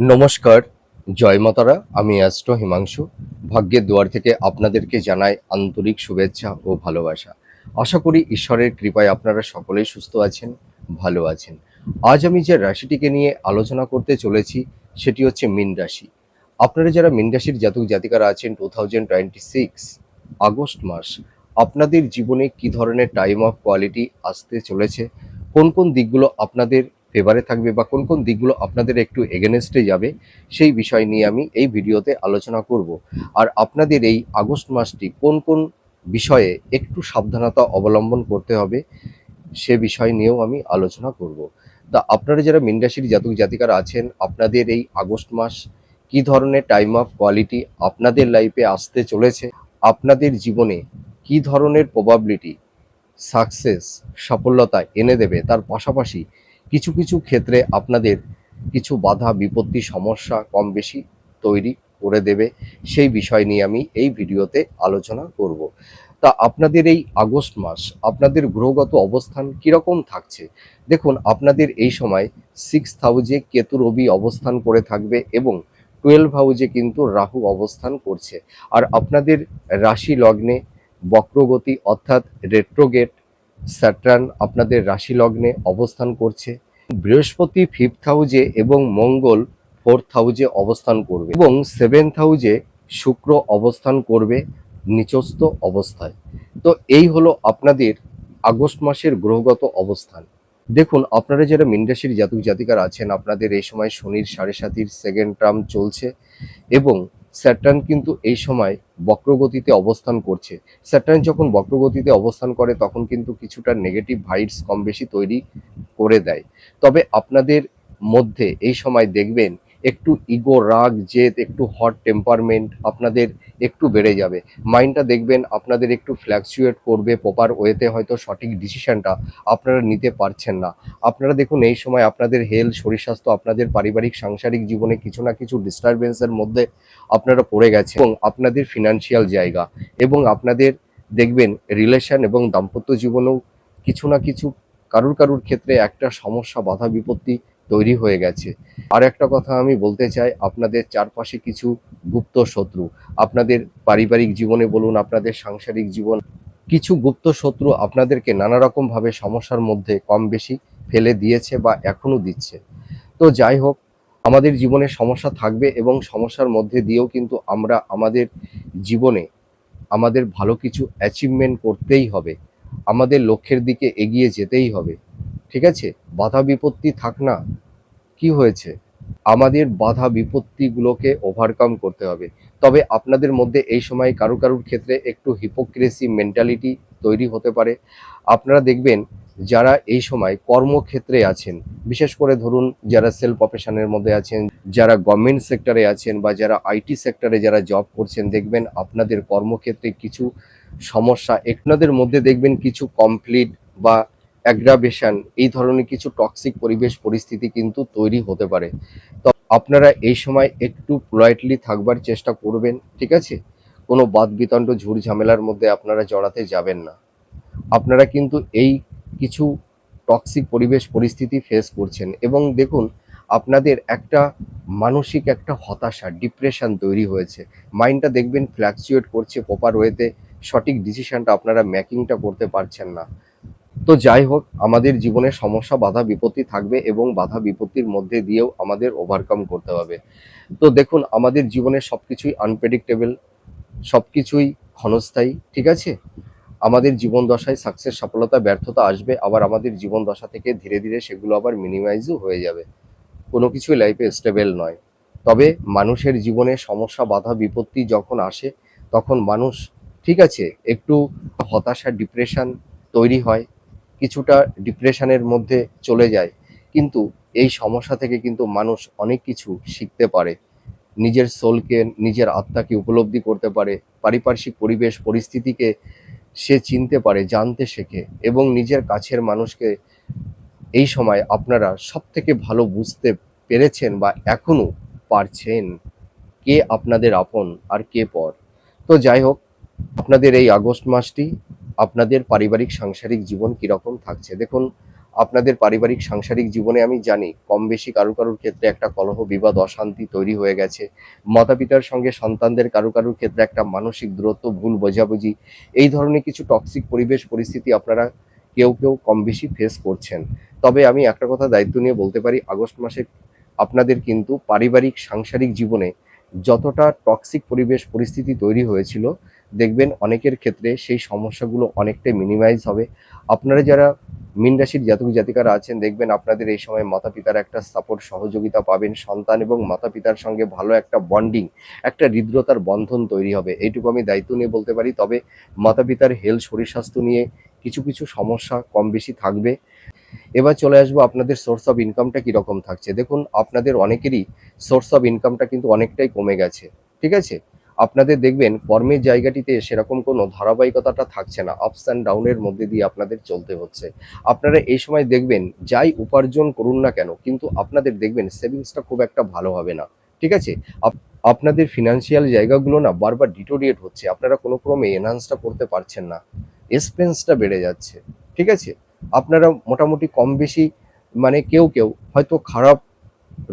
নমস্কার, জয় মাতারা। আমি অ্যাস্ট্রো হিমাংশু। ভাগ্যের দুয়ার থেকে আপনাদেরকে জানাই আন্তরিক শুভেচ্ছা ও ভালোবাসা। আশা করি ঈশ্বরের কৃপায় আপনারা সকলেই সুস্থ আছেন, ভালো আছেন। আজ আমি যে রাশিটিকে নিয়ে আলোচনা করতে চলেছি সেটি হচ্ছে মীন রাশি। আপনারা যারা মীন রাশির জাতক জাতিকারা আছেন 2026 আগস্ট মাস আপনাদের জীবনে কি ধরনের টাইম অফ কোয়ালিটি আসতে চলেছে, কোন কোন দিকগুলো আপনাদের ফেভারে থাকবে বা কোন কোন দিকগুলো আপনাদের একটু এগেনস্টে যাবে, সেই বিষয় নিয়ে আমি এই ভিডিওতে আলোচনা করব। আর আপনাদের এই আগস্ট মাসটি কোন কোন বিষয়ে একটু সাবধানতা অবলম্বন করতে হবে সে বিষয় নিয়েও আমি আলোচনা করব। তা আপনারা যারা মীন রাশির জাতক জাতিকারা আছেন, আপনাদের এই আগস্ট মাস কি ধরনের টাইম অফ কোয়ালিটি আপনাদের লাইফে আসতে চলেছে, আপনাদের জীবনে কি ধরনের প্রবাবিলিটি সাকসেস সফলতা এনে দেবে, তার পাশাপাশি কিছু কিছু ক্ষেত্রে আপনাদের কিছু বাধা বিপত্তি সমস্যা কম বেশি তৈরি করে দেবে, সেই বিষয় নিয়ে আমি এই ভিডিওতে আলোচনা করব। তা আপনাদের এই আগস্ট মাস আপনাদের গ্রহগত অবস্থান কিরকম থাকছে? দেখুন, আপনাদের এই সময় 6th হাউজে কেতু রবি অবস্থান করে থাকবে এবং 12th হাউজে কিন্তু রাহু অবস্থান করছে। আর আপনাদের রাশি লগ্নে বক্রগতি অর্থাৎ রেট্রোগেট স্যাটার্ন আপনাদের রাশি লগ্নে অবস্থান করছে। বৃহস্পতি 5th হাউজে এবং মঙ্গল 4th হাউজে অবস্থান করবে এবং 7th হাউজে শুক্র অবস্থান করবে নিচস্থ অবস্থায়। তো এই হলো আপনাদের আগস্ট মাসের গ্রহগত অবস্থান। দেখুন, আপনারা যারা মীন রাশির জাতক জাতিকারা আছেন, আপনাদের এই সময় শনির 7.5 সেকেন্ড টার্ম চলছে এবং স্যাটার্ন কিন্তু এই সময় বক্রগতিতে অবস্থান করছে। স্যাটার্ন যখন বক্রগতিতে অবস্থান করে তখন কিন্তু কিছুটা নেগেটিভ ভাইবস কম বেশি তৈরি করে দেয়। তবে আপনাদের মধ্যে এই সময় দেখবেন একটু ইগো, রাগ, জেদ, একটু হট টেম্পারমেন্ট আপনাদের একটু বেড়ে যাবে। মাইন্ডটা দেখবেন আপনাদের একটু ফ্ল্যাকচুয়েট করবে, প্রপার ওয়েতে হয়তো সঠিক ডিসিশনটা আপনারা নিতে পারছেন না। আপনারা দেখুন, এই সময় আপনাদের হেলথ, শরীর স্বাস্থ্য, আপনাদের পারিবারিক সাংসারিক জীবনে কিছু না কিছু ডিস্টারবেন্সের মধ্যে আপনারা পড়ে গেছেন এবং আপনাদের ফিনান্সিয়াল জায়গা এবং আপনাদের দেখবেন রিলেশন এবং দাম্পত্য জীবনেও কিছু না কিছু কারুর কারুর ক্ষেত্রে একটা সমস্যা বাধা বিপত্তি তৈরি হয়ে গেছে। আর একটা কথা আমি বলতে চাই, আপনাদের চারপাশে কিছু গুপ্ত শত্রু আপনাদের পারিবারিক জীবনে বলুন, আপনাদের সাংসারিক জীবন, কিছু গুপ্ত শত্রু আপনাদেরকে নানা রকম ভাবে সমস্যার মধ্যে কম বেশি ফেলে দিয়েছে বা এখনো দিচ্ছে। তো যাই হোক, আমাদের জীবনে সমস্যা থাকবে এবং সমস্যার মধ্যে দিয়েও কিন্তু আমরা আমাদের জীবনে আমাদের ভালো কিছু অ্যাচিভমেন্ট করতেই হবে, আমাদের লক্ষ্যের দিকে এগিয়ে যেতেই হবে। ঠিক আছে? বাধা বিপত্তি থাক না, কি হয়েছে? আমাদের বাধা বিপত্তিগুলোকে ওভারকাম করতে হবে। তবে আপনাদের মধ্যে এই সময় কারুর কারুর ক্ষেত্রে একটু হিপোক্রেসি মেন্টালিটি তৈরি হতে পারে। আপনারা দেখবেন যারা এই সময় কর্মক্ষেত্রে আছেন, বিশেষ করে ধরুন যারা সেলফ প্রফেশনের মধ্যে আছেন, যারা গভর্নমেন্ট সেক্টরে আছেন বা যারা আইটি সেক্টরে যারা জব করছেন, দেখবেন আপনাদের কর্মক্ষেত্রে কিছু সমস্যা, আপনাদের মধ্যে দেখবেন কিছু কমপ্লিট বা অ্যাগ্রাভেশন, এই ধরনের কিছু টক্সিক পরিবেশ পরিস্থিতি কিন্তু তৈরি হতে পারে। তো আপনারা এই সময় একটু পোলাইটলি থাকবার চেষ্টা করবেন, ঠিক আছে? কোনো বাদ বিতণ্ড ঝুট ঝামেলার মধ্যে আপনারা জড়াতে যাবেন না। আপনারা কিন্তু এই কিছু টক্সিক পরিবেশ পরিস্থিতি ফেস করছেন এবং দেখুন আপনাদের একটা মানসিক একটা হতাশা, ডিপ্রেশন তৈরি হয়েছে। মাইন্ডটা দেখবেন ফ্ল্যাকচুয়েট করছে, প্রপার ওয়েতে সঠিক ডিসিশনটা আপনারা মেকিংটা করতে পারছেন না। তো যাই হোক, আমাদের জীবনে সমস্যা বাধা বিপত্তি থাকবে এবং বাধা বিপত্তির মধ্যে দিয়েও আমাদের ওভারকাম করতে হবে। তো দেখুন, আমাদের জীবনে সবকিছুই আনপ্রেডিক্টেবল, সবকিছুই ক্ষণস্থায়ী, ঠিক আছে? আমাদের জীবন দশায় সাকসেস, সফলতা, ব্যর্থতা আসবে, আবার আমাদের জীবন দশা থেকে ধীরে ধীরে সেগুলো আবার মিনিমাইজও হয়ে যাবে। কোনো কিছুই লাইফে স্টেবল নয়। তবে মানুষের জীবনে সমস্যা বাধা বিপত্তি যখন আসে তখন মানুষ, ঠিক আছে, একটু হতাশা ডিপ্রেশন তৈরি হয়, কিছুটা ডিপ্রেশনের মধ্যে চলে যায়। কিন্তু এই সমস্যা থেকে কিন্তু মানুষ অনেক কিছু শিখতে পারে, নিজের সোলকে, নিজের আত্মাকে উপলব্ধি করতে পারে, পারিপার্শ্বিক পরিবেশ পরিস্থিতিকে সে চিনতে পারে, জানতে শেখে এবং নিজের কাছের মানুষকে এই সময় আপনারা সবথেকে ভালো বুঝতে পেরেছেন বা এখনো পারছেন কে আপনাদের আপন আর কে পর। তো যাই হোক, আপনাদের এই আগস্ট মাসটি আপনাদের পারিবারিক সাংসারিক জীবন কিরকম থাকছে দেখুন। আপনাদের পারিবারিক সাংসারিক জীবনে আমি জানি কম বেশি কারুর কারুর ক্ষেত্রে একটা কলহ বিবাদ অশান্তি তৈরি হয়ে গেছে। মাতা পিতার সঙ্গে সন্তানদের কারুর কারুর ক্ষেত্রে একটা মানসিক দূরত্ব, ভুল বোঝাবুঝি, এই ধরনের কিছু টক্সিক পরিবেশ পরিস্থিতি আপনারা কেউ কেউ কম বেশি ফেস করছেন। তবে আমি একটা কথা দায়িত্ব নিয়ে বলতে পারি, আগস্ট মাসে আপনাদের কিন্তু পারিবারিক সাংসারিক জীবনে যতটা টক্সিক পরিবেশ পরিস্থিতি তৈরি হয়েছিল, দেখবেন অনেকের ক্ষেত্রে সেই সমস্যাগুলো অনেকটাই মিনিমাইজ হবে। আপনারা যারা মীন রাশির জাতক জাতিকারা আছেন, দেখবেন আপনাদের এই সময় মাতা পিতার একটা সাপোর্ট সহযোগিতা পাবেন। সন্তান এবং মাতা পিতার সঙ্গে ভালো একটা বন্ডিং, একটা হৃদ্রতার বন্ধন তৈরি হবে, এইটুকু আমি দায়িত্ব নিয়ে বলতে পারি। তবে মাতা পিতার হেলথ, শরীর স্বাস্থ্য নিয়ে কিছু কিছু সমস্যা কম বেশি থাকবে। এবার চলে আসবো আপনাদের সোর্স অফ ইনকামটা কীরকম থাকছে। দেখুন, আপনাদের অনেকেরই সোর্স অফ ইনকামটা কিন্তু অনেকটাই কমে গেছে, ঠিক আছে? আপনাদের দেখবেন কর্মের জায়গাটিতে সেরকম কোনো ধারাবাহিকতাটা থাকছে না, আপস অ্যান্ড ডাউনের মধ্যে দিয়ে আপনাদের চলতে হচ্ছে। আপনারা এই সময় দেখবেন যাই উপার্জন করুন না কেন, কিন্তু আপনাদের দেখবেন সেভিংসটা খুব একটা ভালো হবে না, ঠিক আছে? আপনাদের ফিনান্সিয়াল জায়গাগুলো না বারবার ডিটোরিয়েট হচ্ছে, আপনারা কোনো ক্রমে এনহান্সটা করতে পারছেন না, এক্সপেন্সটা বেড়ে যাচ্ছে, ঠিক আছে? আপনারা মোটামুটি কম বেশি মানে কেউ কেউ হয়তো খারাপ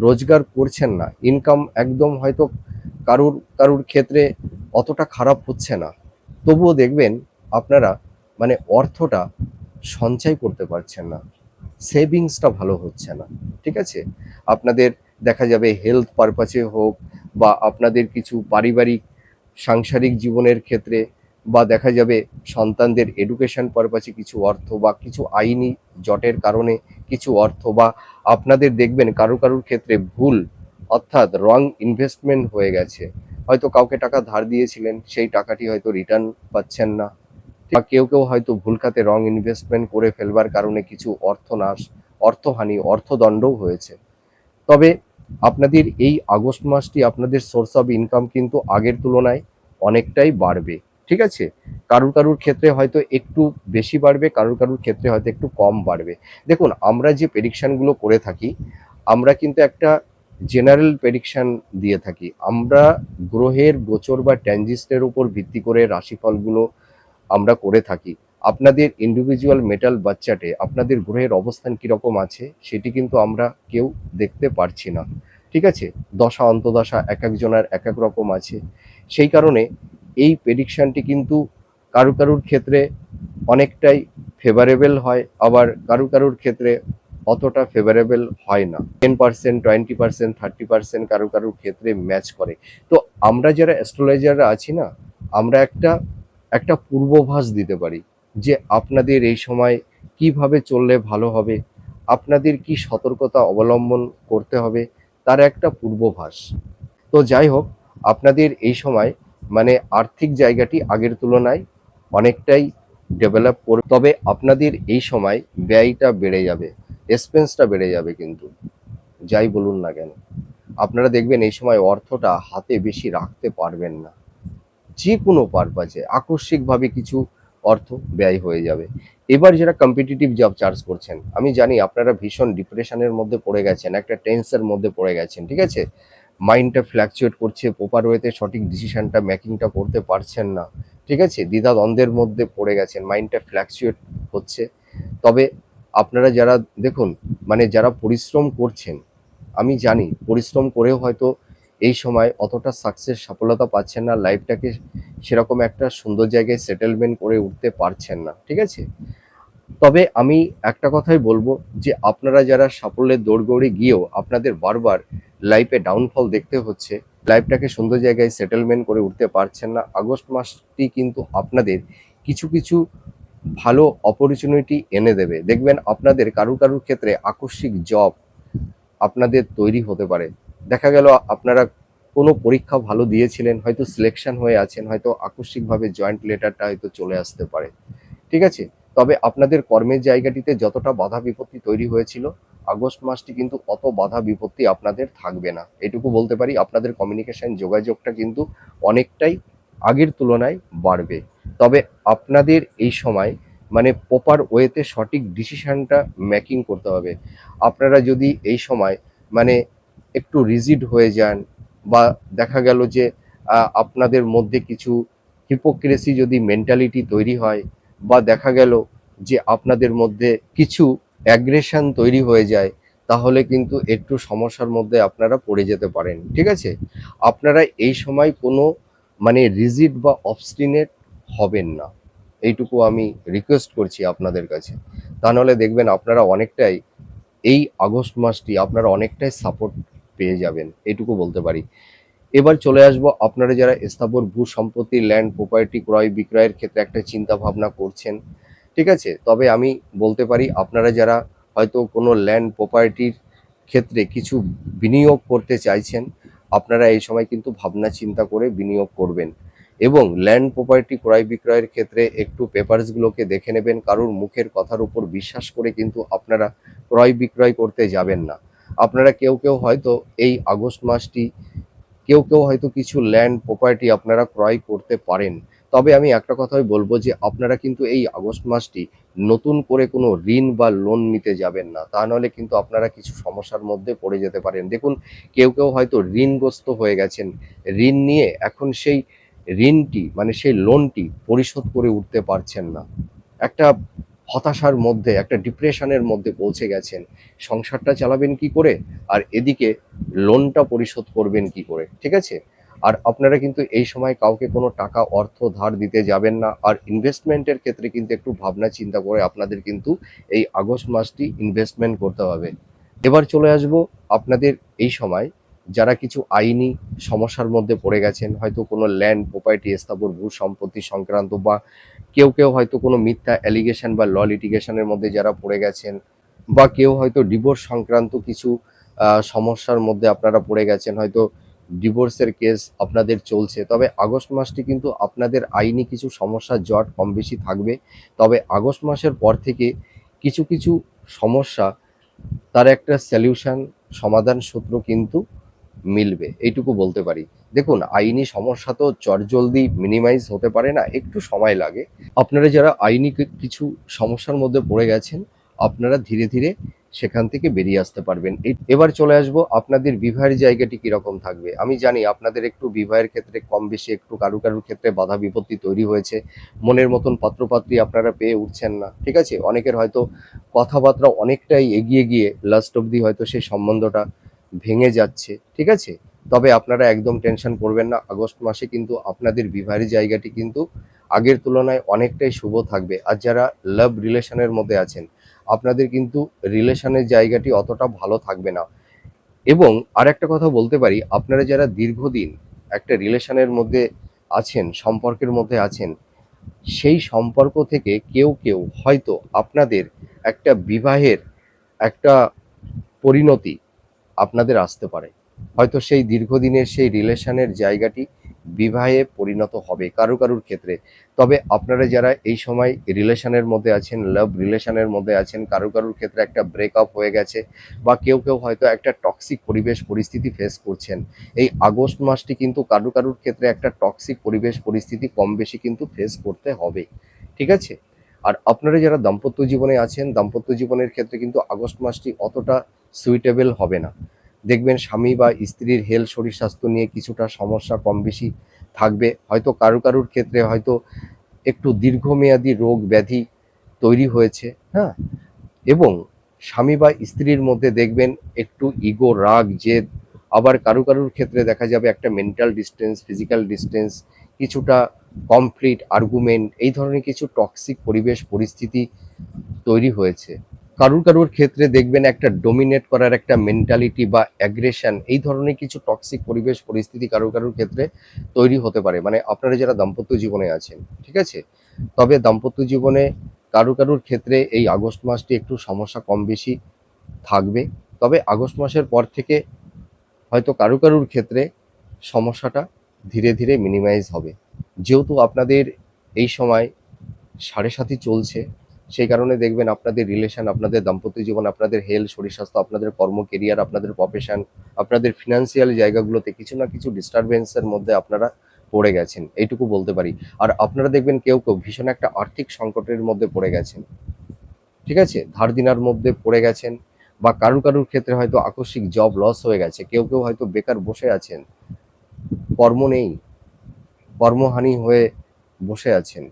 রোজগার করছেন না, ইনকাম একদম হয়তো কারুর কারুর ক্ষেত্রে অতটা খারাপ হচ্ছে না, তবুও দেখবেন আপনারা মানে অর্থটা সঞ্চয় করতে পারছেন না, সেভিংসটা ভালো হচ্ছে না, ঠিক আছে? আপনাদের দেখা যাবে হেলথ পারপাসে হোক বা আপনাদের কিছু পারিবারিক সাংসারিক জীবনের ক্ষেত্রে, বা দেখা যাবে সন্তানদের এডুকেশন পারপাসে কিছু অর্থ, বা কিছু আইনি জটের কারণে কিছু অর্থ, বা আপনাদের দেখবেন কারুর কারুর ক্ষেত্রে ভুল অর্থাৎ রং ইনভেস্টমেন্ট হয়ে গেছে। হয়তো কাউকে টাকা ধার দিয়েছিলেন, সেই টাকাটি হয়তো রিটার্ন পাচ্ছেন না, বা কেউ কেউ হয়তো ভুল খাতে রং ইনভেস্টমেন্ট করে ফেলবার কারণে কিছু অর্থনাশ, অর্থহানি, অর্থদণ্ডও হয়েছে। তবে আপনাদের এই আগস্ট মাসটি আপনাদের সোর্স অফ ইনকাম কিন্তু আগের তুলনায় অনেকটাই বাড়বে, ঠিক আছে? কারুর কারুর ক্ষেত্রে হয়তো একটু বেশি বাড়বে, কারুর কারুর ক্ষেত্রে হয়তো একটু কম বাড়বে। দেখুন, আমরা যে প্রেডিকশানগুলো করে থাকি, আমরা কিন্তু একটা জেনারেল প্রেডিকশান দিয়ে থাকি। আমরা গ্রহের গোচর বা ট্রানজিস্টের উপর ভিত্তি করে রাশিফলগুলো আমরা করে থাকি। আপনাদের ইন্ডিভিজুয়াল মেটাল বাচ্চাটে আপনাদের গ্রহের অবস্থান কীরকম আছে সেটি কিন্তু আমরা কেউ দেখতে পারছি না, ঠিক আছে? দশা অন্তদশা এক একজনের এক এক রকম আছে। সেই কারণে এই প্রেডিকশানটি কিন্তু কারুর কারুর ক্ষেত্রে অনেকটাই ফেভারেবল হয়, আবার কারুর কারুর ক্ষেত্রে অতটা ফেভারেবল হয় না। 10%, 20%, 30% কারুর কারুর ক্ষেত্রে ম্যাচ করে। তো আমরা যারা অ্যাস্ট্রোলজাররা আছি না, আমরা একটা একটা পূর্বাভাস দিতে পারি যে আপনাদের এই সময় কিভাবে চললে ভালো হবে, আপনাদের কি সতর্কতা অবলম্বন করতে হবে, তার একটা পূর্বাভাস। তো যাই হোক, আপনাদের এই সময় মানে আর্থিক জায়গাটি আগের তুলনায় অনেকটাই ডেভেলপ করবে। তবে আপনাদের এই সময় ব্যয়টা বেড়ে যাবে, এক্সপেন্সটা বেড়ে যাবে কিন্তু, যাই বলুন না কেন। আপনারা দেখবেন এই সময় অর্থটা হাতে বেশি রাখতে পারবেন না, যে কোনো পারপাজে আকস্মিকভাবে কিছু অর্থ ব্যয় হয়ে যাবে। এবার যারা কম্পিটিটিভ জব চার্জ করছেন, আমি জানি আপনারা ভীষণ ডিপ্রেশনের মধ্যে পড়ে গেছেন, একটা টেন্সের মধ্যে পড়ে গেছেন, ঠিক আছে? মাইন্ডটা ফ্ল্যাকচুয়েট করছে, প্রপার ওয়েতে সঠিক ডিসিশনটা মেকিংটা করতে পারছেন না, ঠিক আছে? দ্বিধাদ্বন্দ্বের মধ্যে পড়ে গেছেন, মাইন্ডটা ফ্ল্যাকচুয়েট হচ্ছে। তবে আপনারা যারা দেখুন মানে যারা পরিশ্রম করছেন, আমি জানি পরিশ্রম করেও হয়তো এই সময় অতটা সাকসেস সফলতা পাচ্ছেন না, লাইফটাকে সেরকম একটা সুন্দর জায়গায় সেটেলমেন্ট করে উঠতে পারছেন না, ঠিক আছে? তবে আমি একটা কথাই বলবো যে আপনারা যারা সাফল্যের দৌড়গৌড়ে গিয়েও আপনাদের বারবার লাইফে ডাউনফল দেখতে হচ্ছে, লাইফটাকে সুন্দর জায়গায় সেটেলমেন্ট করে উঠতে পারছেন না, আগস্ট মাসটি কিন্তু আপনাদের কিছু কিছু ভালো অপরচুনিটি এনে দেবে। দেখবেন আপনাদের কারুর কারুর ক্ষেত্রে আকস্মিক জব আপনাদের তৈরি হতে পারে। দেখা গেল আপনারা কোনো পরীক্ষা ভালো দিয়েছিলেন, হয়তো সিলেকশন হয়ে আছেন, হয়তো আকস্মিকভাবে জয়েন্ট লেটারটা হয়তো চলে আসতে পারে, ঠিক আছে? তবে আপনাদের কর্মের জায়গাটিতে যতটা বাধা বিপত্তি তৈরি হয়েছিল, আগস্ট মাসটি কিন্তু অত বাধা বিপত্তি আপনাদের থাকবে না, এটুকু বলতে পারি। আপনাদের কমিউনিকেশন যোগাযোগটা কিন্তু অনেকটাই আগের তুলনায় বাড়বে। তবে আপনাদের এই সময় মানে প্রপার ওয়েতে সঠিক ডিসিশনটা মেকিং করতে হবে। আপনারা যদি এই সময় মানে একটু রিজিড হয়ে যান, বা দেখা গেল যে আপনাদের মধ্যে কিছু হিপোক্রেসি যদি মেন্টালিটি তৈরি হয়, বা দেখা গেল যে আপনাদের মধ্যে কিছু অ্যাগ্রেশন তৈরি হয়ে যায়, তাহলে কিন্তু একটু সমস্যার মধ্যে আপনারা পড়ে যেতে পারেন। ঠিক আছে? আপনারা এই সময় কোনো মানে রিজিড বা অবস্টিনেট হবেন না, এইটুকু আমি রিকোয়েস্ট করছি আপনাদের কাছে। তা নাহলে দেখবেন আপনারা অনেকটাই এই আগস্ট মাসটি আপনারা অনেকটাই সাপোর্ট পেয়ে যাবেন, এইটুকু বলতে পারি। এবার চলে আসবো, আপনারা যারা স্থাবর ভূ সম্পত্তি ল্যান্ড প্রপার্টি ক্রয় বিক্রয়ের ক্ষেত্রে একটা চিন্তা ভাবনা করছেন, ঠিক আছে? তবে আমি বলতে পারি আপনারা যারা হয়তো কোনো ল্যান্ড প্রপার্টির ক্ষেত্রে কিছু বিনিয়োগ করতে চাইছেন, আপনারা এই সময় কিন্তু ভাবনা চিন্তা করে বিনিয়োগ করবেন। এবং ল্যান্ড প্রপার্টি ক্রয় বিক্রয়ের ক্ষেত্রে একটু পেপারসগুলোকে দেখে নেবেন, কারোর মুখের কথার উপর বিশ্বাস করে কিন্তু আপনারা ক্রয় বিক্রয় করতে যাবেন না। আপনারা কেউ কেউ হয়তো এই আগস্ট মাসটি কেউ কেউ হয়তো কিছু ল্যান্ড প্রপার্টি আপনারা ক্রয় করতে পারেন। তবে আমি একটা কথাই বলবো যে আপনারা কিন্তু এই আগস্ট মাসটি নতুন করে কোনো ঋণ বা লোন নিতে যাবেন না, তা নাহলে কিন্তু আপনারা কিছু সমস্যার মধ্যে পড়ে যেতে পারেন। দেখুন, কেউ কেউ হয়তো ঋণগ্রস্ত হয়ে গেছেন, ঋণ নিয়ে এখন সেই ঋণটি মানে সেই লোনটি পরিশোধ করে উঠতে পারছেন না, একটা হতাশার মধ্যে, একটা ডিপ্রেশনের মধ্যে পৌঁছে গেছেন। সংসারটা চালাবেন কি করে, আর এদিকে লোনটা পরিশোধ করবেন কি করে, ঠিক আছে? আর আপনারা কিন্তু এই সময় কাউকে কোনো টাকা অর্থ ধার দিতে যাবেন না। আর ইনভেস্টমেন্টের ক্ষেত্রে কিন্তু একটু ভাবনা চিন্তা করে আপনাদের কিন্তু এই আগস্ট মাসটি ইনভেস্টমেন্ট করতে হবে। এবার চলে আসবো আপনাদের এই সময় যারা কিছু আইনি সমস্যার মধ্যে পড়ে গেছেন, হয়তো কোনো ল্যান্ড প্রপার্টি স্থাবর ভূ সম্পত্তি সংক্রান্ত, বা কেউ কেউ হয়তো কোনো মিথ্যা অ্যালিগেশন বা ল লিটিগেশনের মধ্যে যারা পড়ে গেছেন, বা কেউ হয়তো ডিভোর্স সংক্রান্ত কিছু সমস্যার মধ্যে আপনারা পড়ে গেছেন, হয়তো ডিভোর্সের কেস আপনাদের চলছে। তবে আগস্ট মাসটি কিন্তু আপনাদের আইনি কিছু সমস্যার জট কম বেশি থাকবে। তবে আগস্ট মাসের পর থেকে কিছু কিছু সমস্যা, তার একটা সলিউশন, সমাধান সূত্র কিন্তু মিলবে, এইটুকু বলতে পারি। দেখুন, আইনি সমস্যা তো চটজলদি মিনিমাইজ হতে পারে না, একটু সময় লাগে। আপনারা যারা আইনি কিছু সমস্যার মধ্যে পড়ে গেছেন, আপনারা ধীরে ধীরে সেখান থেকে বেরিয়ে আসতে পারবেন। এবার চলে আসবো আপনাদের বিবাহের জায়গাটি কিরকম থাকবে। আমি জানি আপনাদের একটু বিবাহের ক্ষেত্রে কম বেশি একটু কারু কারুর ক্ষেত্রে বাধা বিপত্তি তৈরি হয়েছে, মনের মতন পাত্রপাত্রী আপনারা পেয়ে উঠছেন না, ঠিক আছে? অনেকের হয়তো কথাবার্তা অনেকটাই এগিয়ে গিয়ে লাস্ট অবধি হয়তো সেই সম্বন্ধটা ভেঙে যাচ্ছে, ঠিক আছে? তবে আপনারা একদম টেনশন করবেন না, আগস্ট মাসে কিন্তু আপনাদের বিবাহের জায়গাটি কিন্তু আগের তুলনায় অনেকটাই শুভ থাকবে। আর যারা লাভ রিলেশনের মধ্যে আছেন, আপনাদের কিন্তু রিলেশনের জায়গাটি অতটা ভালো থাকবে না। এবং আরেকটা কথা বলতে পারি, আপনারা যারা দীর্ঘদিন একটা রিলেশনের মধ্যে আছেন, সম্পর্কের মধ্যে আছেন, সেই সম্পর্ক থেকে কেউ কেউ হয়তো আপনাদের একটা বিবাহের একটা পরিণতি আপনাদের আসতে পারে। হয়তো সেই দীর্ঘদিনের সেই রিলেশনের জায়গাটি বিবাহে পরিণত হবে কারো কারুর ক্ষেত্রে। তবে আপনারা যারা এই সময় রিলেশনের মধ্যে আছেন, লাভ রিলেশনের মধ্যে আছেন, কারো কারুর ক্ষেত্রে একটা ব্রেকআপ হয়ে গেছে, বা কেউ কেউ হয়তো একটা টক্সিক পরিবেশ পরিস্থিতি ফেস করছেন, এই আগস্ট মাসটি কিন্তু কারো কারুর ক্ষেত্রে একটা টক্সিক পরিবেশ পরিস্থিতি কম বেশি কিন্তু ফেস করতে হবে, ঠিক আছে? আর আপনারা যারা দাম্পত্য জীবনে আছেন, দাম্পত্য জীবনের ক্ষেত্রে কিন্তু আগস্ট মাসটি অতটা সুইটেবল হবে না। দেখবেন স্বামী বা স্ত্রীর হেলথ শরীর স্বাস্থ্য নিয়ে কিছুটা সমস্যা কম বেশি থাকবে, হয়তো কারো কারুর ক্ষেত্রে হয়তো একটু দীর্ঘমেয়াদী রোগ ব্যাধি তৈরি হয়েছে, হ্যাঁ? এবং স্বামী বা স্ত্রীর মধ্যে দেখবেন একটু ইগো, রাগ, জেদ, আবার কারো কারুর ক্ষেত্রে দেখা যাবে একটা মেন্টাল ডিস্টেন্স, ফিজিক্যাল ডিস্টেন্স, কিছুটা কমপ্লিট আর্গুমেন্ট, এই ধরনের কিছু টক্সিক পরিবেশ পরিস্থিতি তৈরি হয়েছে। কারুর কারুর ক্ষেত্রে দেখবেন একটা ডোমিনেট করার একটা মেন্টালিটি বা অ্যাগ্রেশন, এই ধরনের কিছু টক্সিক পরিবেশ পরিস্থিতি কারুর কারুর ক্ষেত্রে তৈরি হতে পারে, মানে আপনারা যারা দাম্পত্য জীবনে আছেন, ঠিক আছে? তবে দাম্পত্য জীবনে কারুর কারুর ক্ষেত্রে এই আগস্ট মাসটি একটু সমস্যা কম বেশি থাকবে। তবে আগস্ট মাসের পর থেকে হয়তো কারু কারুর ক্ষেত্রে সমস্যাটা ধীরে ধীরে মিনিমাইজ হবে। যেহেতু আপনাদের এই সময় সাড়ে সাথী চলছে, সেই কারণে দেখবেন আপনাদের রিলেশন, আপনাদের দাম্পত্য জীবন, আপনাদের হেলথ শরীর স্বাস্থ্য, আপনাদের কর্ম কেরিয়ার, আপনাদের প্রফেশন, আপনাদের ফিনান্সিয়াল জায়গাগুলোতে কিছু না কিছু ডিস্টারবেন্সের মধ্যে আপনারা পড়ে গেছেন, এইটুকু বলতে পারি। আর আপনারা দেখবেন কেউ কেউ ভীষণ একটা আর্থিক সংকটের মধ্যে পড়ে গেছেন, ঠিক আছে? ধার দিনার মধ্যে পড়ে গেছেন, বা কারুর কারুর ক্ষেত্রে হয়তো আকস্মিক জব লস হয়ে গেছে, কেউ কেউ হয়তো বেকার বসে আছেন, কর্ম নেই, কর্মহানি হয়ে বসে আছেন।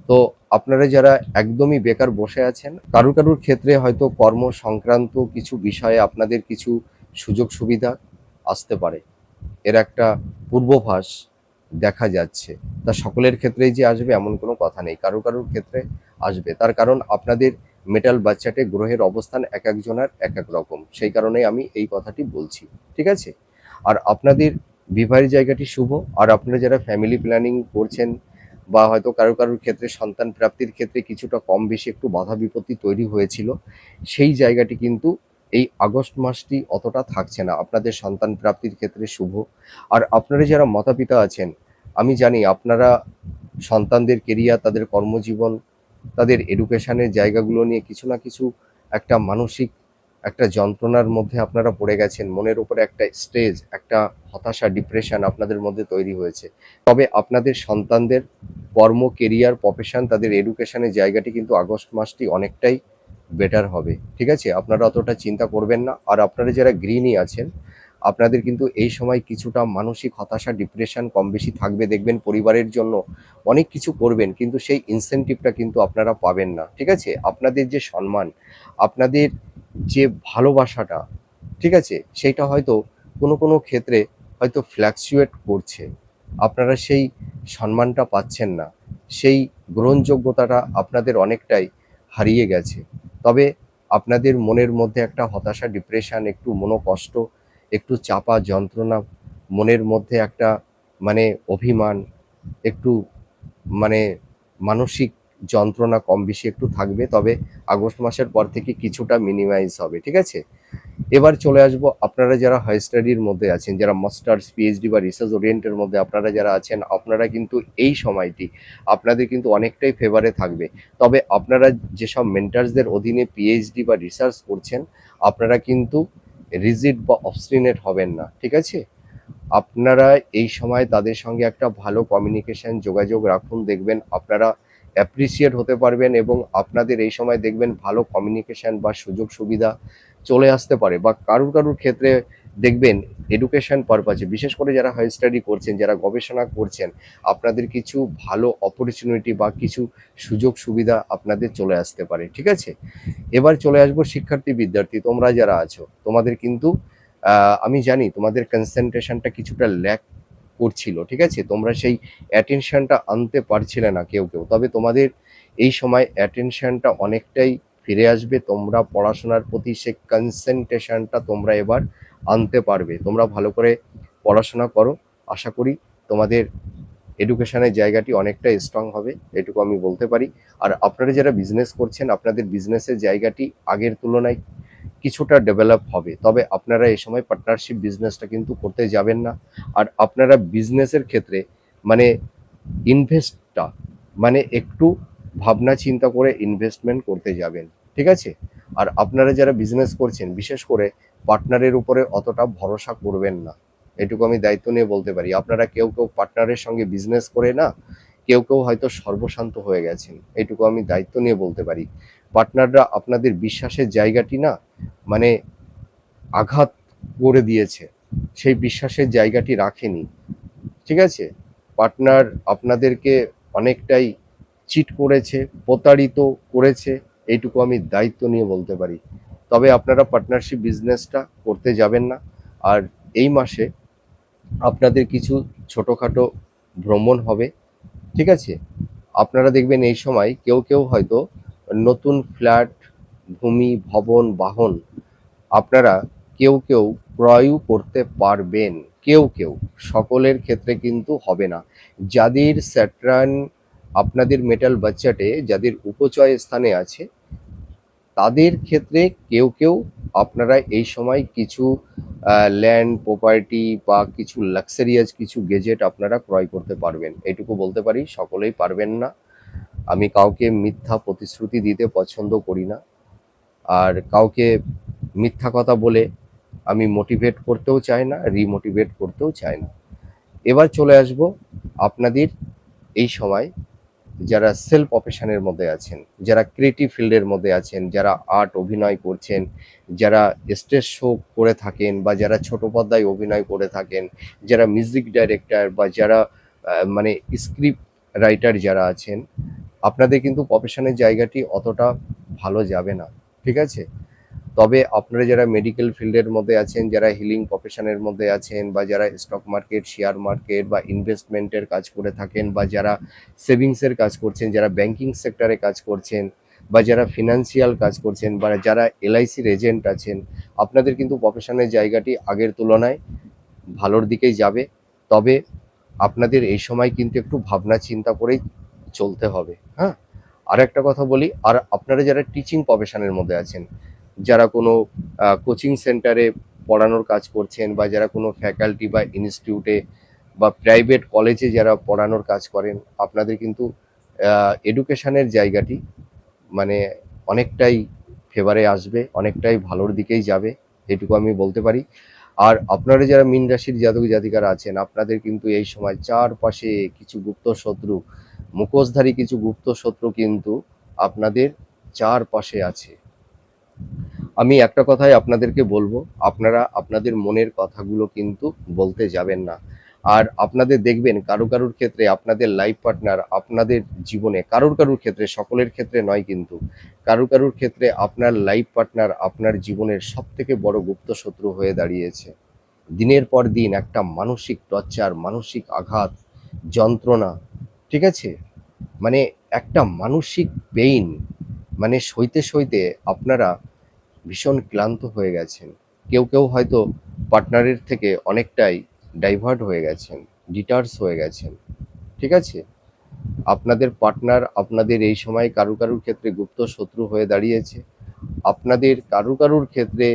তো আপনারা যারা একদমই বেকার বসে আছেন, কারুর কারুর ক্ষেত্রে হয়তো কর্ম সংক্রান্ত কিছু বিষয়ে আপনাদের কিছু সুযোগ সুবিধা আসতে পারে, এর একটা পূর্বাভাস দেখা যাচ্ছে। তা সকলের ক্ষেত্রেই যে আসবে এমন কোনো কথা নেই, কারুর কারুর ক্ষেত্রে আসবে। তার কারণ আপনাদের মেটাল বাচ্চাটে গ্রহের অবস্থান এক একজনের এক এক রকম, সেই কারণেই আমি এই কথাটি বলছি, ঠিক আছে? আর আপনাদের বিবাহের জায়গাটি শুভ। আর আপনারা যারা ফ্যামিলি প্ল্যানিং করছেন বা হয়তো কারুর কারুর ক্ষেত্রে সন্তান প্রাপ্তির ক্ষেত্রে কিছুটা কম বেশি একটু বাধা বিপত্তি তৈরি হয়েছিল, সেই জায়গাটি কিন্তু এই আগস্ট মাসটি অতটা থাকছে না, আপনাদের সন্তান প্রাপ্তির ক্ষেত্রে শুভ। আর আপনারা যারা মাতা পিতা আছেন, আমি জানি আপনারা সন্তানদের কেরিয়ার, তাদের কর্মজীবন, তাদের এডুকেশনের জায়গাগুলো নিয়ে কিছু না কিছু একটা মানসিক একটা যন্ত্রণার মধ্যে আপনারা পড়ে গেছেন, মনের উপরে একটা স্ট্রেস, একটা হতাশা, ডিপ্রেশন আপনাদের মধ্যে তৈরি হয়েছে। তবে আপনাদের সন্তানদের কর্ম, কেরিয়ার, প্রফেশন, তাদের এডুকেশনের জায়গাটি কিন্তু আগস্ট মাসটি অনেকটাই বেটার হবে, ঠিক আছে? আপনারা অতটা চিন্তা করবেন না। আর আপনারা যারা গৃহিণী আছেন, আপনাদের কিন্তু এই সময় কিছুটা মানসিক হতাশা, ডিপ্রেশন কম বেশি থাকবে। দেখবেন পরিবারের জন্য অনেক কিছু করবেন, কিন্তু সেই ইনসেনটিভটা কিন্তু আপনারা পাবেন না, ঠিক আছে? আপনাদের যে সম্মান, আপনাদের যে ভালোবাসাটা, ঠিক আছে, সেইটা হয়তো কোনো কোনো ক্ষেত্রে হয়তো ফ্ল্যাকচুয়েট করছে। আপনারা সেই সম্মানটা পাচ্ছেন না, সেই গ্রহণযোগ্যতাটা আপনাদের অনেকটাই হারিয়ে গেছে। তবে আপনাদের মনের মধ্যে একটা হতাশা, ডিপ্রেশন, একটু মনোকষ্ট, একটু চাপা যন্ত্রণা, মনের মধ্যে একটা মানে অভিমান, একটু মানে মানসিক যন্ত্রণা কম বেশি একটু থাকবে। তবে আগস্ট মাসের পর থেকে কিছুটা মিনিমাইজ হবে, ঠিক আছে? এবার চলে আসবো, আপনারা যারা হাই স্টাডির মধ্যে আছেন, যারা মাস্টার্স, পিএইচডি বা রিসার্চ ওরিয়েন্টের মধ্যে আপনারা যারা আছেন, আপনারা কিন্তু এই সময়টি আপনাদের কিন্তু অনেকটাই ফেভারে থাকবে। তবে আপনারা যেসব মেন্টার্সদের অধীনে পিএইচডি বা রিসার্চ করছেন, আপনারা কিন্তু রিজিড বা অবস্টিনেট হবেন না, ঠিক আছে? আপনারা এই সময় তাদের সঙ্গে একটা ভালো কমিউনিকেশন, যোগাযোগ রাখুন। দেখবেন আপনারা অ্যাপ্রিসিয়েট হতে পারবেন এবং আপনাদের এই সময় দেখবেন ভালো কমিউনিকেশন বা সুযোগ সুবিধা চলে আসতে পারে। বা কারুর কারুর ক্ষেত্রে দেখবেন এডুকেশন পারপাসে, বিশেষ করে যারা হাই স্টাডি করছেন, যারা গবেষণা করছেন, আপনাদের কিছু ভালো অপরচুনিটি বা কিছু সুযোগ সুবিধা আপনাদের চলে আসতে পারে, ঠিক আছে? এবার চলে আসবো শিক্ষার্থী, বিদ্যার্থী, তোমরা যারা আছো, তোমাদের কিন্তু আমি জানি তোমাদের কনসেন্ট্রেশনটা কিছুটা ল্যাক করছিল, ঠিক আছে? তোমরা সেই অ্যাটেনশনটা আনতে পারছিলে না কেউ কেউ। তবে তোমাদের এই সময় অ্যাটেনশনটা অনেকটাই ফিরে আসবে। তোমরা পড়াশোনার প্রতি সেই কনসেন্ট্রেশনটা তোমরা এবার আনতে পারবে। তোমরা ভালো করে পড়াশোনা করো, আশা করি তোমাদের এডুকেশনের জায়গাটি অনেকটাই স্ট্রং হবে, এটুকু আমি বলতে পারি। আর আপনারা যারা বিজনেস করছেন, আপনাদের বিজনেসের জায়গাটি আগের তুলনায় কিছুটা ডেভেলপ হবে। তবে আপনারা এই সময় পার্টনারশিপ বিজনেসটা কিন্তু করতে যাবেন না। আর আপনারা বিজনেসের ক্ষেত্রে মানে ইনভেস্টটা মানে একটু ভাবনা চিন্তা করে ইনভেস্টমেন্ট করতে যাবেন, ঠিক আছে? আর আপনারা যারা বিজনেস করছেন, বিশেষ করে পার্টনারের উপরে অতটা ভরসা করবেন না, এটুকু আমি দায়িত্ব নিয়ে বলতে পারি। আপনারা কেউ কেউ পার্টনারের সঙ্গে বিজনেস করে না, কেউ কেউ হয়তো সর্বশান্ত হয়ে গেছেন, এটুকু আমি দায়িত্ব নিয়ে বলতে পারি। পার্টনাররা আপনাদের বিশ্বাসের জায়গাটি না মানে আঘাত করে দিয়েছে, সেই বিশ্বাসের জায়গাটি রাখেনি, ঠিক আছে? পার্টনার আপনাদেরকে অনেকটাই চিট করেছে, প্রতারিত করেছে, এইটুকু আমি দায়িত্ব নিয়ে বলতে পারি। তবে আপনারা পার্টনারশিপ বিজনেসটা করতে যাবেন না। আর এই মাসে আপনাদের কিছু ছোটোখাটো ভ্রমণ হবে, ঠিক আছে? আপনারা দেখবেন এই সময় কেউ কেউ হয়তো নতুন ফ্ল্যাট, ভূমি, ভবন, বাহন আপনারা কেউ কেউ ক্রয়ও করতে পারবেন। কেউ কেউ, সকলের ক্ষেত্রে কিন্তু হবে না। যাদের স্যাটার্ন আপনাদের মেটাল বাচ্চাটে যাদের উপচয় স্থানে আছে, তাদের ক্ষেত্রে কেউ কেউ আপনারা এই সময় কিছু ল্যান্ড প্রপার্টি বা কিছু লাক্সারিয়াস কিছু গেজেট আপনারা ক্রয় করতে পারবেন, এটুকু বলতে পারি। সকলেই পারবেন না, আমি কাউকে মিথ্যা প্রতিশ্রুতি দিতে পছন্দ করি না। আর কাউকে মিথ্যা কথা বলে আমি মোটিভেট করতেও চাই না, রিমোটিভেট করতেও চাই না। এবার চলে আসব আপনাদের এই সময় যারা সেলফ প্রফেশনের মধ্যে আছেন, যারা ক্রিয়েটিভ ফিল্ডের মধ্যে আছেন, যারা আর্ট, অভিনয় করছেন, যারা স্টেজ শো করে থাকেন বা যারা ছোট পর্দায় অভিনয় করে থাকেন, যারা মিউজিক ডাইরেক্টর বা যারা মানে স্ক্রিপ্ট রাইটার যারা আছেন, আপনাদের কিন্তু প্রফেশনের জায়গাটি অতটা ভালো যাবে না, ঠিক আছে? তবে আপনারা যারা মেডিকেল ফিল্ডের মধ্যে আছেন, যারা হিলিং প্রফেশনের মধ্যে আছেন, বা যারা স্টক মার্কেট, শেয়ার মার্কেট বা ইনভেস্টমেন্টের কাজ করে থাকেন, বা যারা সেভিংসের কাজ করছেন, যারা ব্যাংকিং সেক্টরে কাজ করছেন, বা যারা ফিনান্সিয়াল কাজ করছেন, বা যারা এলআইসির এজেন্ট আছেন, আপনাদের কিন্তু প্রফেশনের জায়গাটি আগের তুলনায় ভালোর দিকেই যাবে। তবে আপনাদের এই সময় কিন্তু একটু ভাবনা চিন্তা করেই চলতে হবে, হ্যাঁ? আর একটা কথা বলি, আর আপনারা যারা টিচিং প্রফেশনের মধ্যে আছেন, যারা কোনো কোচিং সেন্টারে পড়ানোর কাজ করছেন, বা যারা কোনো ফ্যাকাল্টি বা ইনস্টিটিউটে বা প্রাইভেট কলেজে যারা পড়ানোর কাজ করেন, আপনাদের কিন্তু এডুকেশনের জায়গাটি মানে অনেকটাই ফেভারে আসবে, অনেকটাই ভালোর দিকেই যাবে, এটুকু আমি বলতে পারি। আর আপনারা যারা মীন রাশির জাতক জাতিকারা আছেন, আপনাদের কিন্তু এই সময় চারপাশে কিছু গুপ্ত শত্রু, মুখোশধারী কিছু গুপ্ত শত্রু কিন্তু আপনাদের চারপাশে আছে। আমি একটা কথাই আপনাদেরকে বলবো, আপনারা আপনাদের মনের কথাগুলো কিন্তু বলতে যাবেন না। আর আপনাদের দেখবেন কারুর ক্ষেত্রে আপনাদের লাইফ পার্টনার আপনাদের জীবনে, কারুর ক্ষেত্রে, সকলের ক্ষেত্রে নয় কিন্তু, কারুর ক্ষেত্রে আপনার লাইফ পার্টনার আপনার জীবনের সবথেকে বড় গুপ্ত শত্রু হয়ে দাঁড়িয়েছে। দিনের পর দিন একটা মানসিক টর্চার, মানসিক আঘাত, যন্ত্রণা, ঠিক আছে? মানে একটা মানসিক পেইন, মানে সইতে সইতে আপনারা ভীষণ ক্লান্ত হয়ে গেছেন। কেউ হয়তো পার্টনারের থেকে অনেকটাই ডাইভার্ট হয়ে গেছেন, ডিটার্স হয়ে গেছেন, ঠিক আছে? আপনাদের পার্টনার আপনাদের এই সময় কারুর ক্ষেত্রে গুপ্ত শত্রু হয়ে দাঁড়িয়েছে। আপনাদের কারুর ক্ষেত্রে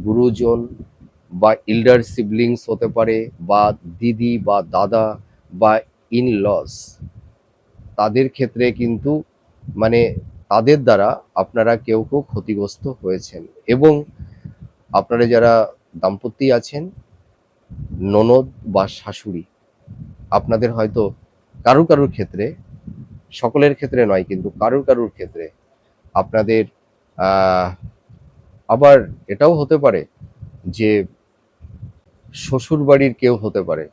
গুরুজন বা ইল্ডার সিবলিংস হতে পারে, বা দিদি বা দাদা বা ইন লস, তাদের ক্ষেত্রে কিন্তু মানে তাদের দ্বারা আপনারা কেউ ক্ষতিগ্রস্ত হয়েছেন। এবং আপনারা যারা দাম্পত্যি আছেন, ননদ বা শাশুড়ি, আপনাদের হয়তো কারুর ক্ষেত্রে, সকলের ক্ষেত্রে নয় কিন্তু কারুর ক্ষেত্রে আপনাদের আহ, আবার এটাও হতে পারে যে শ্বশুর বাড়ির কেউ হতে পারে,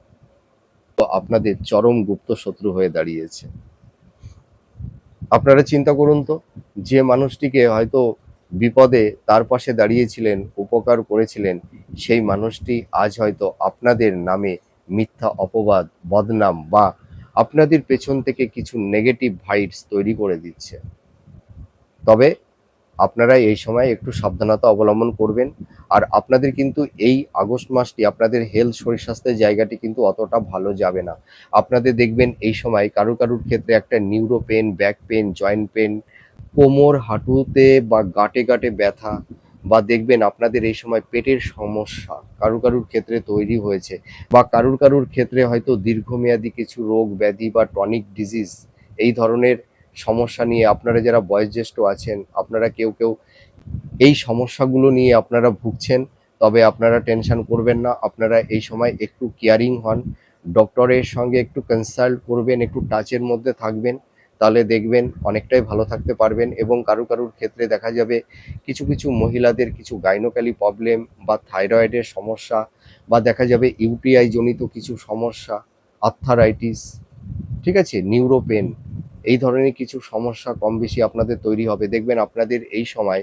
তো আপনাদের চরম গুপ্ত শত্রু হয়ে দাঁড়িয়েছে। আপনারা চিন্তা করুন তো, যে মানুষটিকে হয়তো বিপদে তার পাশে দাঁড়িয়েছিলেন, উপকার করেছিলেন, সেই মানুষটি আজ হয়তো আপনাদের নামে মিথ্যা অপবাদ, বদনাম, বা আপনাদের পেছন থেকে কিছু নেগেটিভ ভাইবস তৈরি করে দিচ্ছে। তবে আপনারা এই সময় একটু সাবধানতা অবলম্বন করবেন। আর আপনাদের কিন্তু এই আগস্ট মাসটি আপনাদের হেলথ, শরীর স্বাস্থ্যের জায়গাটি কিন্তু অতটা ভালো যাবে না। আপনাদের দেখবেন এই সময় কারুর ক্ষেত্রে একটা neuro pain, back pain, joint pain, কোমর, হাঁটুতে বা গাঁটে ব্যথা, বা দেখবেন আপনাদের এই সময় পেটের সমস্যা কারুর ক্ষেত্রে তৈরি হয়েছে, বা কারুর ক্ষেত্রে হয়তো দীর্ঘমেয়াদী কিছু রোগ ব্যাধি বা টনিক ডিজিজ, এই ধরনের সমস্যা নিয়ে আপনারা যারা বয়োজ্যেষ্ঠ আছেন, আপনারা কেউ এই সমস্যাগুলো নিয়ে আপনারা ভুগছেন। তবে আপনারা টেনশন করবেন না, আপনারা এই সময় একটু কেয়ারিং হন, ডক্টরের সঙ্গে একটু কনসাল্ট করবেন, একটু টাচের মধ্যে থাকবেন, তাহলে দেখবেন অনেকটাই ভালো থাকতে পারবেন। এবং কারুর ক্ষেত্রে দেখা যাবে কিছু মহিলাদের কিছু গাইনোক্যালি প্রবলেম, বা থাইরয়েডের সমস্যা, বা দেখা যাবে ইউটিআই জনিত কিছু সমস্যা, আর্থারাইটিস, ঠিক আছে, নিউরোপেন, এই ধরনের কিছু সমস্যা কম বেশি আপনাদের তৈরি হবে। দেখবেন আপনাদের এই সময়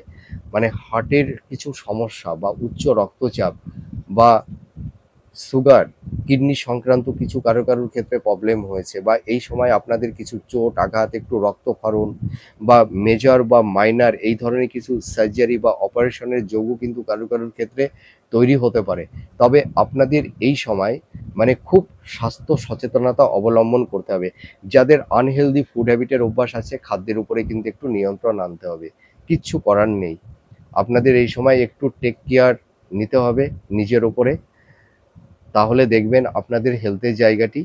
মানে হার্টের কিছু সমস্যা, বা উচ্চ রক্তচাপ, বা সুগার, কিডনি সংক্রান্ত কিছু কারুর ক্ষেত্রে প্রবলেম হয়েছে, বা এই সময় আপনাদের কিছু চোট আঘাত, একটু রক্তক্ষরণ, বা মেজর বা মাইনার এই ধরনের কিছু সার্জারি বা অপারেশনের যোগও কিন্তু কারুর ক্ষেত্রে তৈরি হতে পারে। তবে আপনাদের এই সময় মানে খুব স্বাস্থ্য সচেতনতা অবলম্বন করতে হবে। যাদের আনহেলদি ফুড হ্যাবিটের অভ্যাস আছে, খাদ্যের উপরে কিন্তু একটু নিয়ন্ত্রণ আনতে হবে, কিচ্ছু করার নেই। আপনাদের এই সময় একটু টেক কেয়ার নিতে হবে নিজের ওপরে, তাহলে দেখবেন আপনাদের হেলথের জায়গাটি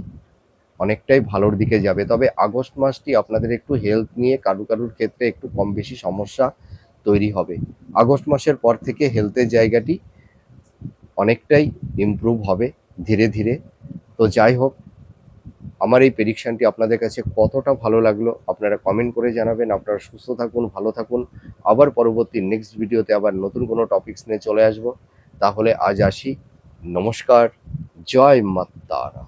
অনেকটাই ভালোর দিকে যাবে। তবে আগস্ট মাসটি আপনাদের একটু হেলথ নিয়ে কারুর ক্ষেত্রে একটু কম বেশি সমস্যা তৈরি হবে। আগস্ট মাসের পর থেকে হেলথের জায়গাটি অনেকটাই ইমপ্রুভ হবে ধীরে ধীরে। তো যাই হোক, আমার এই প্রেডিকশনটি আপনাদের কাছে কতটা ভালো লাগলো আপনারা কমেন্ট করে জানাবেন। আপনারা সুস্থ থাকুন, ভালো থাকুন। আবার পরবর্তী নেক্সট ভিডিওতে আবার নতুন কোনো টপিকস নিয়ে চলে আসব। তাহলে আজ আসি, নমস্কার, জয় মা তারা।